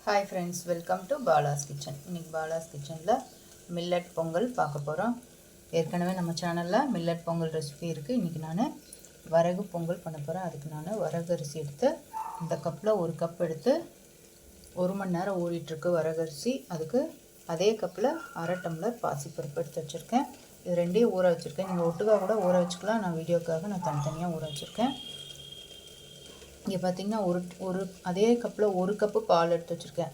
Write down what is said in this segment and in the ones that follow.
Hi friends, welcome to Bala's kitchen. இன்றைக்கி பாலாஸ் கிச்சனில் millet Pongal பார்க்க போகிறோம். ஏற்கனவே நம்ம சேனலில் மில்லட் பொங்கல் ரெசிபி இருக்குது. இன்றைக்கி நான் வரகு பொங்கல் பண்ண போகிறேன். அதுக்கு நான் வரகு அரிசி எடுத்து இந்த கப்பில் ஒரு கப் எடுத்து 1 மணி நேரம் ஊறிட்டுருக்கு வரகரிசி. அதுக்கு அதே கப்பில் அரை டம்ளர் பாசிப்பருப்பு எடுத்து வச்சுருக்கேன். இது ரெண்டையும் ஊற வச்சுருக்கேன். நீங்கள் ஒட்டுக்காக கூட ஊற வச்சுக்கலாம். நான் வீடியோக்காக நான் தனித்தனியாக ஊற வச்சுருக்கேன். இங்கே பார்த்திங்கன்னா ஒரு அதே கப்பில் 1 கப்பு பால் எடுத்து வச்சுருக்கேன்.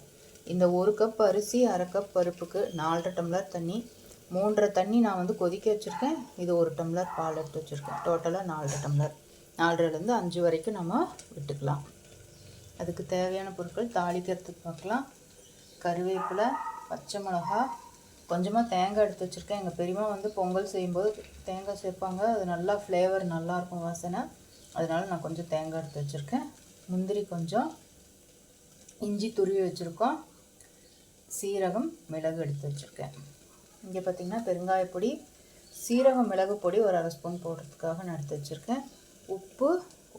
இந்த 1 கப் அரிசி அரை கப் பருப்புக்கு 4.5 டம்ளர் தண்ணி, 3.5 தண்ணி நான் வந்து கொதிக்க வச்சுருக்கேன். இது 1 டம்ளர் பால் எடுத்து வச்சுருக்கேன். டோட்டலாக 4.5 டம்ளர், 4.5லேருந்து 5 வரைக்கும் நம்ம விட்டுக்கலாம். அதுக்கு தேவையான பொருட்கள் தாளிக்கிறதுக்கு பார்க்கலாம். கருவேப்பிலை, பச்சை மிளகா, கொஞ்சமாக தேங்காய் எடுத்து வச்சுருக்கேன். எங்கள் பெரியம்மா வந்து பொங்கல் செய்யும்போது தேங்காய் சேர்ப்பாங்க. அது நல்லா ஃப்ளேவர் நல்லாயிருக்கும், வாசனை. அதனால் நான் கொஞ்சம் தேங்காய் எடுத்து வச்சுருக்கேன். முந்திரி கொஞ்சம், இஞ்சி துருவி வச்சுருக்கோம், சீரகம், மிளகு எடுத்து வச்சுருக்கேன். இங்கே பார்த்திங்கன்னா பெருங்காயப்பொடி, சீரகம், மிளகு பொடி ஒரு அரை ஸ்பூன் போடுறதுக்காக நான் எடுத்து வச்சுருக்கேன். உப்பு,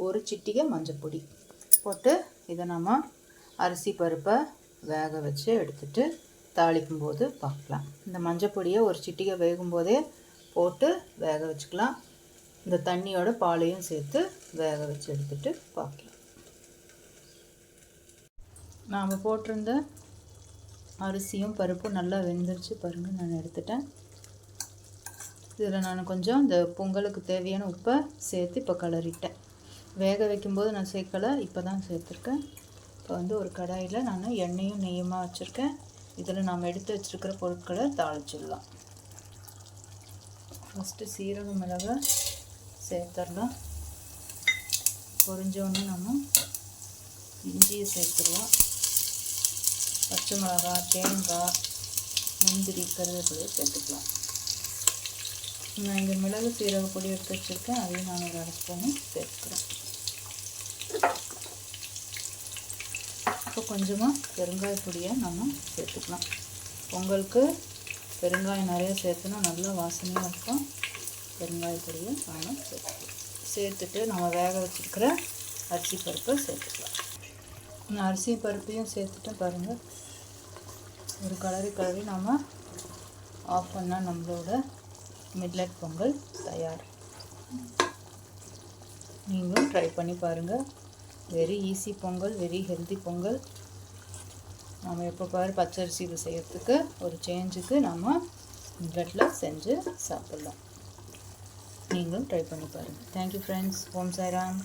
ஒரு சிட்டிகை மஞ்சள் பொடி போட்டு இதை நம்ம அரிசி பருப்பை வேக வச்சு எடுத்துகிட்டு தாளிக்கும் போது பார்க்கலாம். இந்த மஞ்சள் பொடியை ஒரு சிட்டிகை வேகும்போதே போட்டு வேக வச்சுக்கலாம். இந்த தண்ணியோட பாலையும் சேர்த்து வேக வச்சு எடுத்துகிட்டு பார்க்கலாம். நாம் போட்டிருந்த அரிசியும் பருப்பும் நல்லா வெந்துருச்சு பாருங்கள். நான் எடுத்துட்டேன். இதில் நான் கொஞ்சம் இந்த பொங்கலுக்கு தேவையான உப்பை சேர்த்து இப்போ கிளறிட்டேன். வேக வைக்கும்போது நான் சேர்க்கலை, இப்போ தான் சேர்த்துருக்கேன். இப்போ வந்து ஒரு கடாயில் நான் எண்ணெயும் நெய்யுமா வச்சுருக்கேன். இதில் நாம் எடுத்து வச்சுருக்கிற பொருட்களை தாளிச்சிடலாம். ஃபஸ்ட்டு சீரகம், மிளகை சேர்த்துடலாம். பொரிஞ்சோடனே நம்ம இஞ்சியை சேர்த்துடலாம். பச்சை மிளகா, தேங்காய், முந்திரி, கருவேப்பிலையை சேர்த்துக்கலாம். நான் இங்கே மிளகு சீரக பொடி எடுத்து வச்சுருக்கேன். அதையும் நான் ஒரு அரை ஸ்பூனு சேர்த்துக்கிறேன். இப்போ கொஞ்சமாக பெருங்காய பொடியை நம்ம சேர்த்துக்கலாம். பொங்கலுக்கு பெருங்காயம் நிறைய சேர்த்துனா நல்லா வாசனையாக இருக்கும். பெருங்காய பொடியை நாம் சேர்த்துட்டு நம்ம வேக வச்சுருக்கிற அரிசி பருப்பை சேர்த்துக்கலாம். நான் அரிசி பருப்பையும் சேர்த்துட்டு பாருங்கள். ஒரு கலரி நாம் ஆஃப் பண்ணால் நம்மளோட மில்லட் பொங்கல் தயார். நீங்களும் ட்ரை பண்ணி பாருங்கள். Very easy Pongal, very healthy Pongal. நம்ம எப்போ பாரு பச்சரிசியில் செய்கிறதுக்கு ஒரு சேஞ்சுக்கு நம்ம மில்லட்டில் செஞ்சு சாப்பிட்லாம். நீங்களும் ட்ரை பண்ணி பாருங்கள். Thank you friends. ஓம் சாய்ராம்.